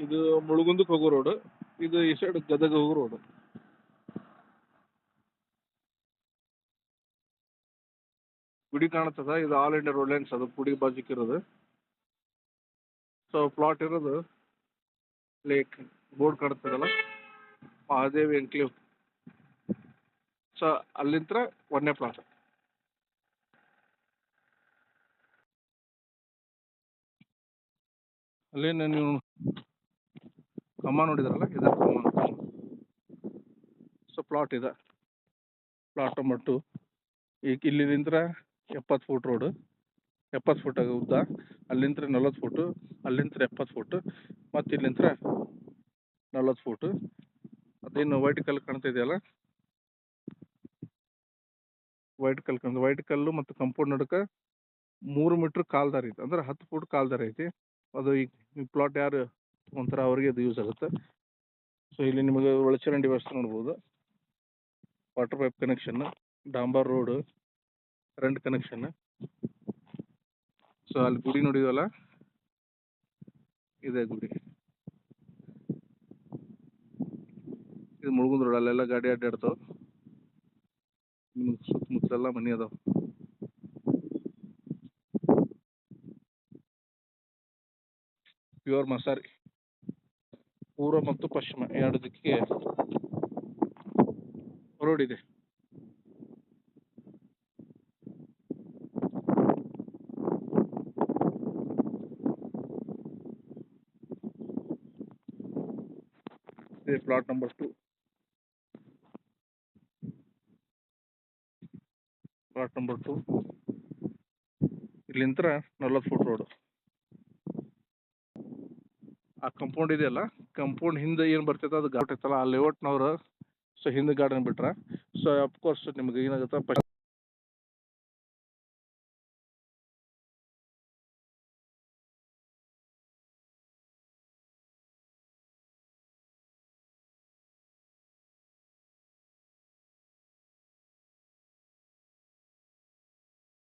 ಇದು ಮುಳುಗುಂದಕ್ಕೆ ಹೋಗೋ ರೋಡ್. ಇದು ಈ ಸೈಡ್ ಗದಗ ಹೋಗೋ ರೋಡ್. ಗುಡಿ ಕಾಣತ್ತದ. ಇದು ಆಲ್ ಇಂಡಿಯಾ ರೋಡ್ ಲೈನ್ಸ್ ಅದು ಗುಡಿ ಬಾಜುಕ್ ಇರೋದು. ಸೊ ಪ್ಲಾಟ್ ಇರೋದು ಲೇಕ್ ಬೋರ್ಡ್ ಕಾಣುತ್ತದಲ್ಲ, ಮಹಾದೇವಿ ಎನ್ಕ್ಲೇವ್. ಸೊ ಅಲ್ಲಿಂತ್ರ ಒಂದನೇ ಪ್ಲಾಟ್. ಅಲ್ಲೇನು ನೀವು ಕಮ್ಮ ನೋಡಿದ್ರಲ್ಲ, ಇದೆ ಕಮ್ಮ. ಸೊ ಪ್ಲಾಟ್ ಇದೆ, ಪ್ಲಾಟ್ ನಂಬರ್ 2. ಈಗ ಇಲ್ಲಿಂದ 70 ಫೂಟ್ ರೋಡ್, 70 ಫೂಟ್ ಉದ್ದ. ಅಲ್ಲಿಂದ 40 ಫೂಟು, ಅಲ್ಲಿಂದ 70 ಫೂಟು, ಮತ್ತು ಇಲ್ಲಿಂದ 40 ಫೂಟು. ಅದೇನು ವೈಟ್ ಕಲ್ ಕಾಣ್ತಾ ಇದೆಯಲ್ಲ, ವೈಟ್ ಕಲ್ಲು ಮತ್ತು ಕಂಪೌಂಡ್ ನಡುಕ 3 ಮೀಟ್ರ್ ಕಾಲ್ದಾರಿ ಐತೆ, ಅಂದ್ರೆ 10 ಫೂಟ್ ಕಾಲ್ದಾರಿ ಐತಿ. ಅದು ಈ ಪ್ಲಾಟ್ ಯಾರು ಒಂಥರ ಅವ್ರಿಗೆ ಅದು ಯೂಸ್ ಆಗುತ್ತೆ. ಸೊ ಇಲ್ಲಿ ನಿಮಗೆ ಒಳಚರಂಡಿ ವ್ಯವಸ್ಥೆ ನೋಡ್ಬೋದು, ವಾಟರ್ ಪೈಪ್ ಕನೆಕ್ಷನ್, ಡಾಂಬರ್ ರೋಡ್, ಕರೆಂಟ್ ಕನೆಕ್ಷನ್. ಸೊ ಅಲ್ಲಿ ಗುಡಿ ನೋಡಿದಲ್ಲ, ಇದೆ ಗುಡಿ. ಇದು ಮುಳುಗುಂದ್ ರೋಡ್. ಅಲ್ಲೆಲ್ಲ ಗಾಡಿ ಅಡ್ಡಾಡ್ತಾವ. ನಿಮ್ಗೆ ಸುತ್ತಮುತ್ತಲೆಲ್ಲ ಮನೆ ಅದಾವ. ಪ್ಯೂರ್ ಮಸಾರಿ. ಪೂರ್ವ ಮತ್ತು ಪಶ್ಚಿಮ 2 ದಿಕ್ಕಿಗೆ ರೋಡ್ ಇದೆ. ಇದೆ ಪ್ಲಾಟ್ ನಂಬರ್ 2. ಪ್ಲಾಟ್ ನಂಬರ್ 2 ಇಲ್ಲಿಂದ 40 ಫೂಟ್ ರೋಡ್. ಆ ಕಂಪೌಂಡ್ ಇದೆಯಲ್ಲ, ಕಂಪೌಂಡ್ ಹಿಂದೆ ಏನು ಬರ್ತೈತೆ ಅದು ಗಾರ್ಡ್ ಐತಲ್ಲ, ಆ ಲೇಔಟ್ನವ್ರು. ಸೊ ಹಿಂದೆ ಗಾರ್ಡನ್ ಬಿಟ್ರೆ, ಸೊ ಅಫ್ಕೋರ್ಸ್ ನಿಮ್ಗೆ ಏನಾಗುತ್ತೆ,